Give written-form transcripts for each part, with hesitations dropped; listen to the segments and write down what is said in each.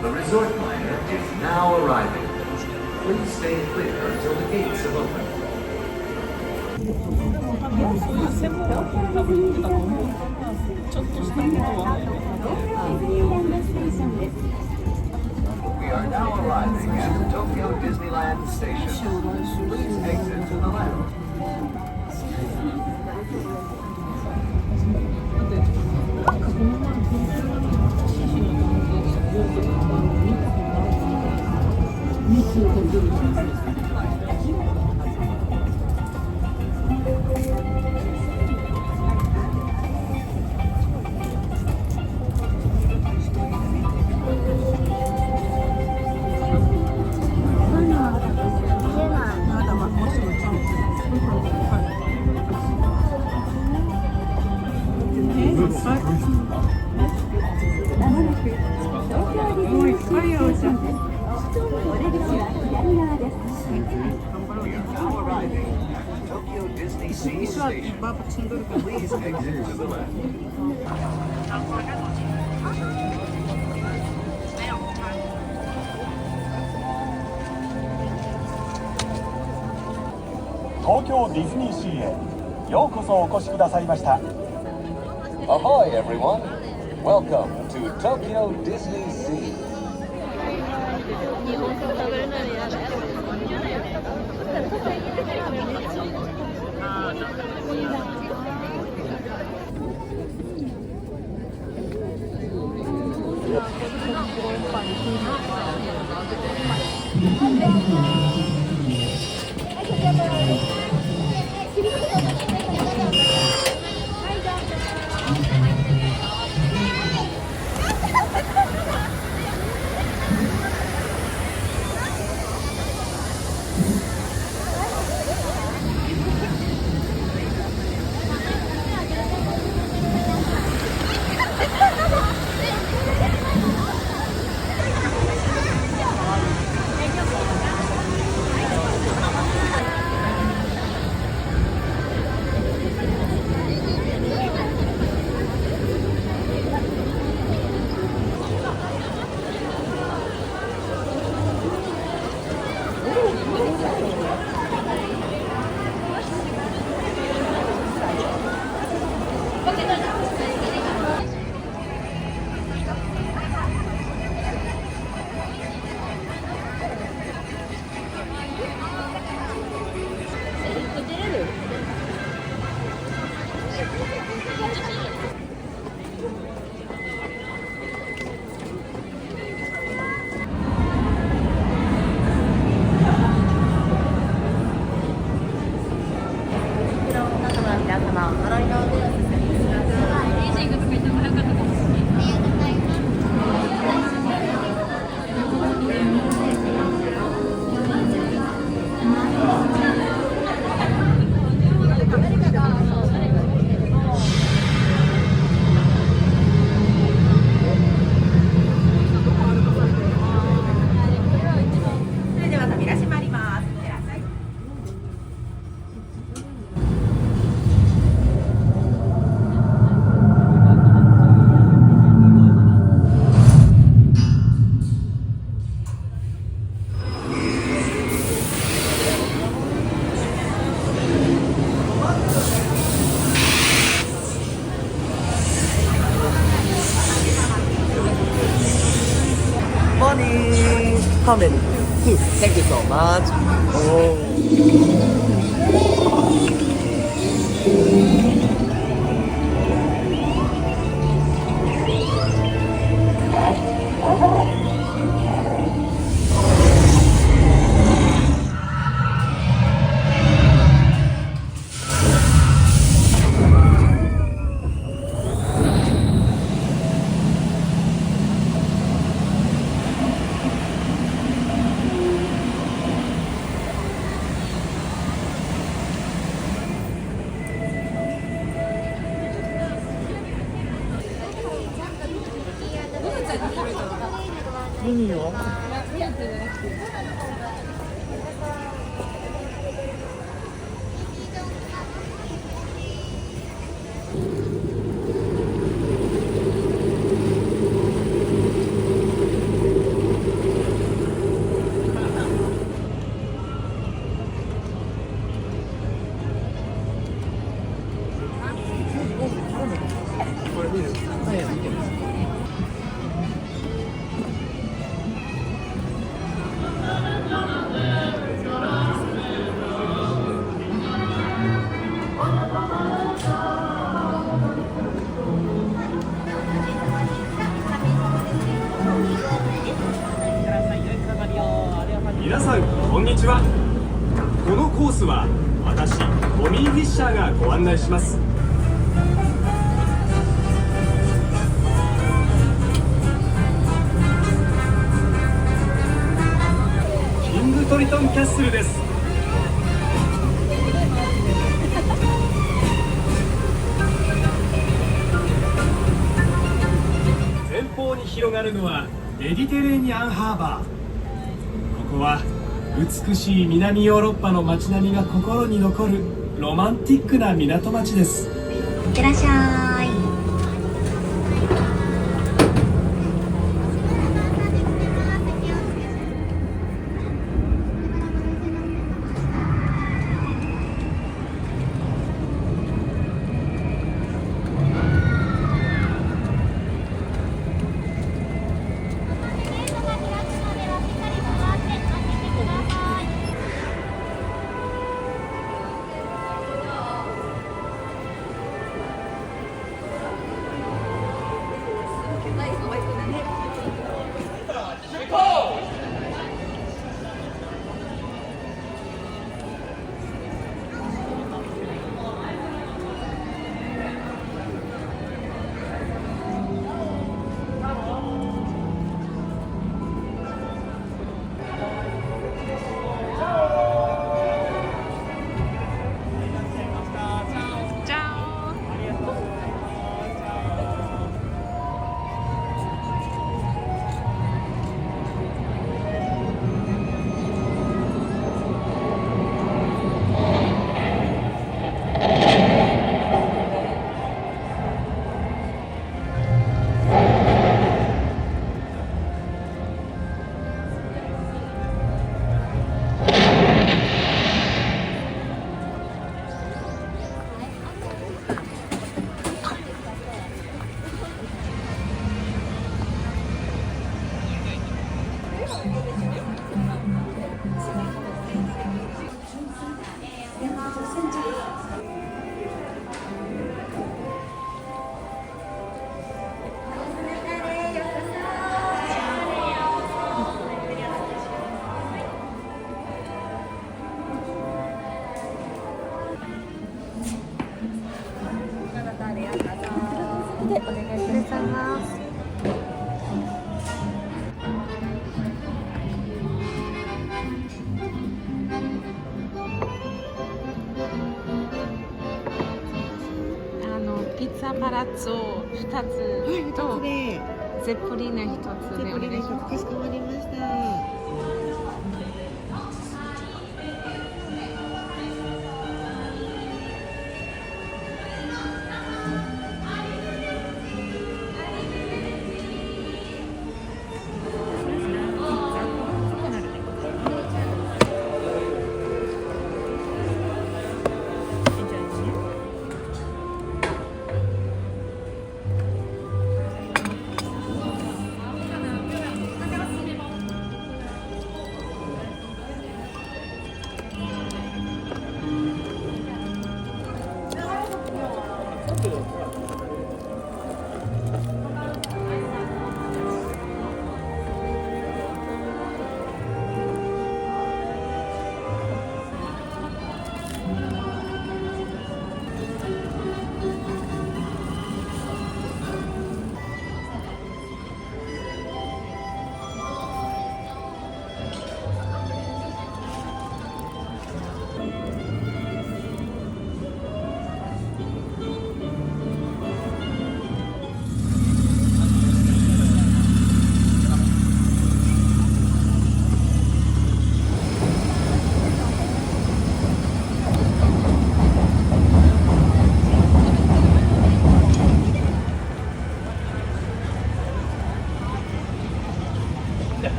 The resort liner is now arriving. Please stay clear until the gates have opened. ちょっとしたことは We are now arriving at Tokyo Disneyland Station. Please exit to the left. 東京ディズニーシーへようこそお越しくださいました。 Ahoy, everyone! Welcome to Tokyo Disney Sea. 日本食べれないやだ。Morning! How many? Two. Thank you so much. Oh. にちは。このコースは私トミー・フィッシャーがご案内します。キングトリトンキャッスルです。前方に広がるのはメディテレーニアンハーバー。ここは美しい南ヨーロッパの街並みが心に残るロマンティックな港町です。いってらっしゃい。でお願いいたします。ピッツァパラッツォ2つとゼップリーナ1つでお願いします。かしこまりました。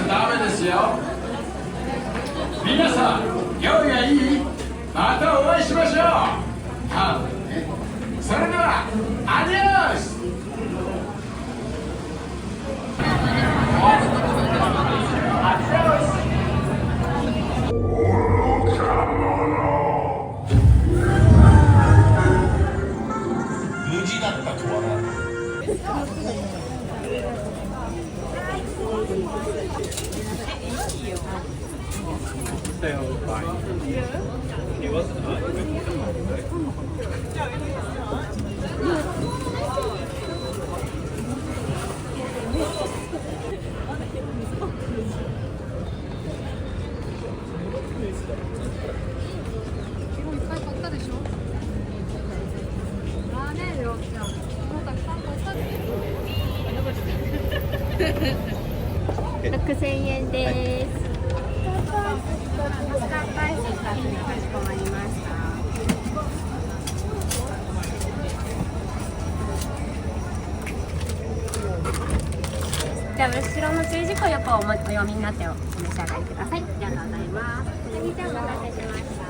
ダメですよ。皆さん、用意はいい？またお会いしましょう。それでは、アディオス。無事だったとはな。6000円です。マスカットアイス2つにかしこまりました。じゃあ後ろの注意事項よくお読みになってお召し上がりください。ありがとうございます。お待たせしました。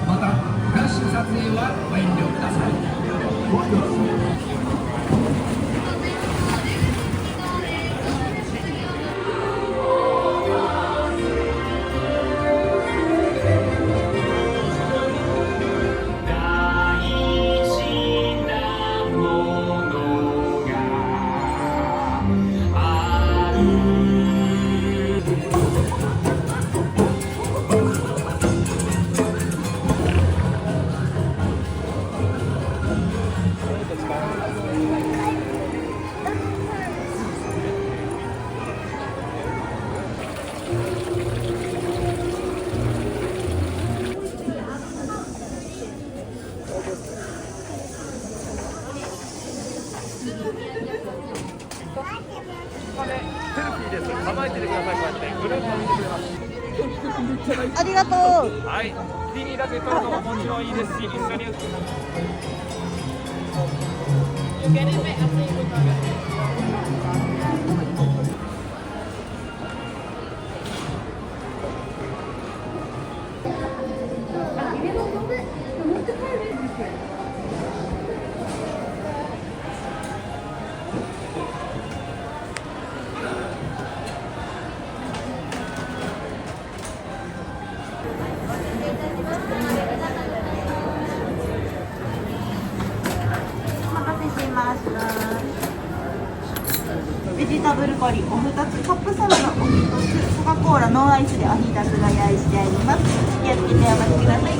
また、フラッシュ撮影はご遠慮ください。ありがとう。はい、ディニーだけ撮るのももちろんいいですし、一緒に。ルコリーお2つ、カップサラダお1つ、コカ・コーラノンアイスでお一つご用意してあります。気をつけてお待ちください。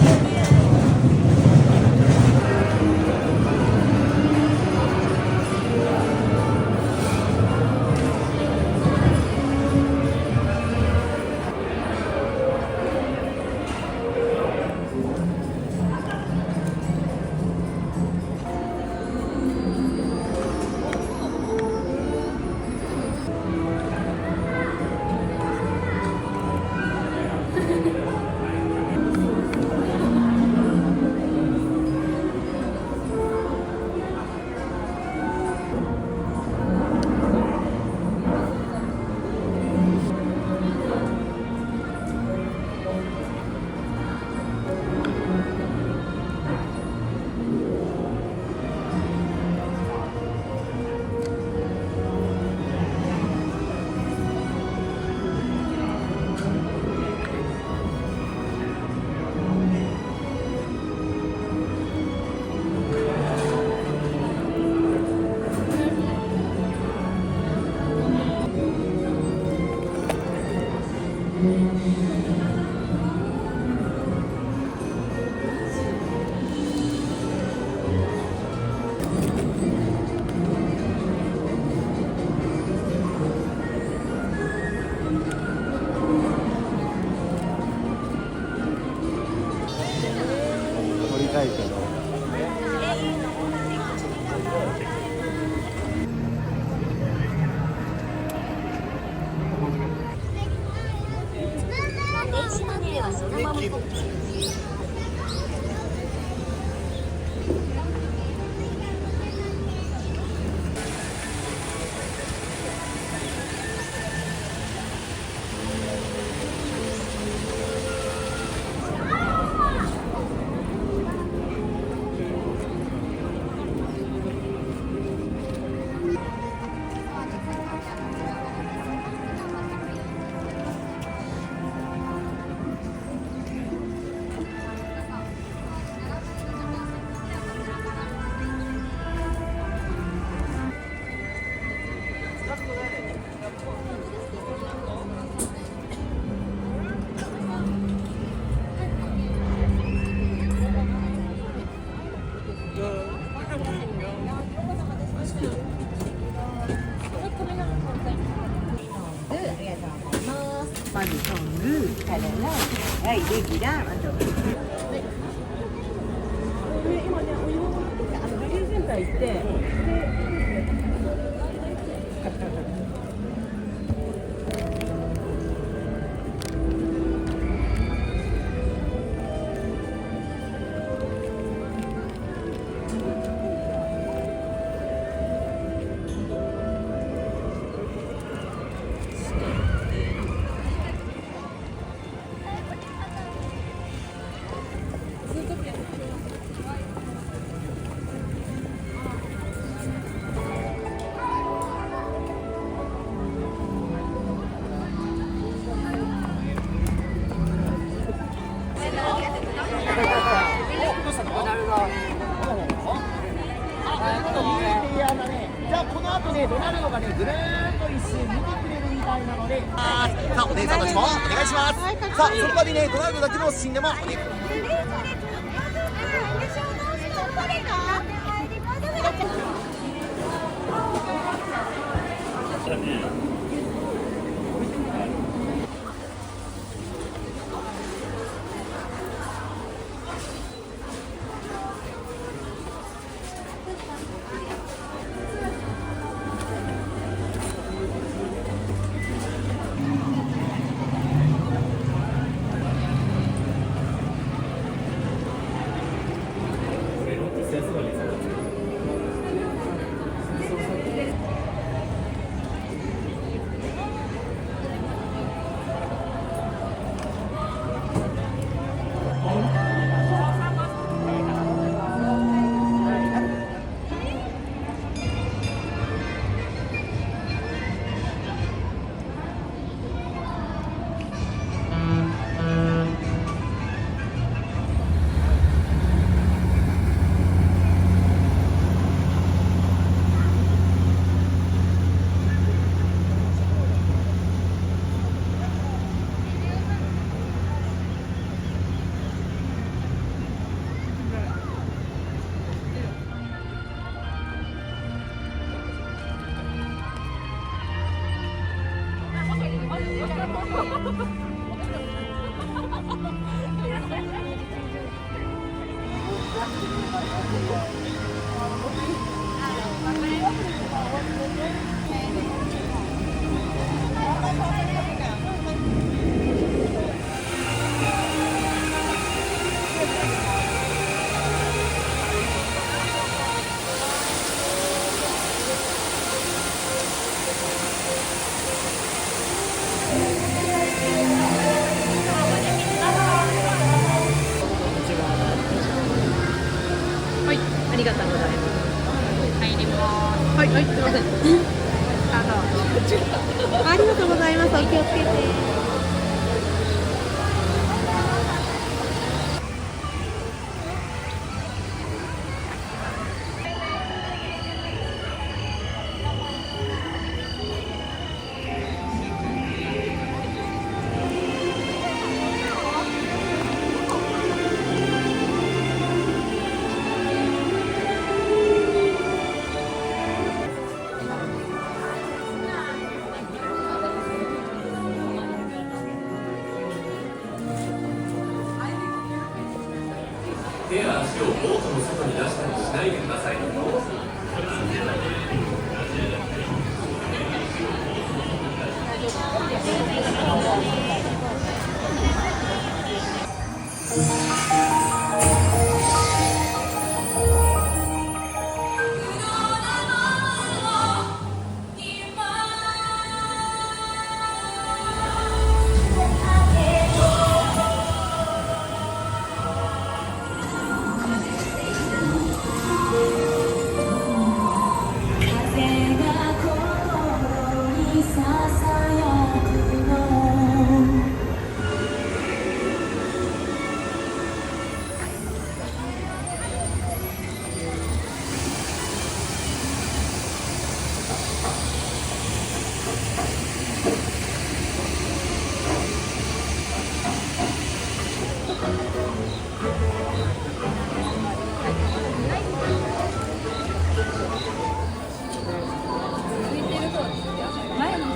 取りたいけど。電子マネーはそのまままずトングからの、はい、レギュラー、あと今ね、お湯をグリーンセンター行って、じゃあこの後ね、ドナルドがね、ぐるーっと一周見てくれるみたいなので、さあ、お姉さんたちもお願いします。さあ、その場にね、ドナルドだけのシーンでもお願いします。はい、ありがとうございます。入ります。はい、はい、すみません。ありがとうございます。お気をつけて。手や足をボートの外に出したりしないでください。前の人。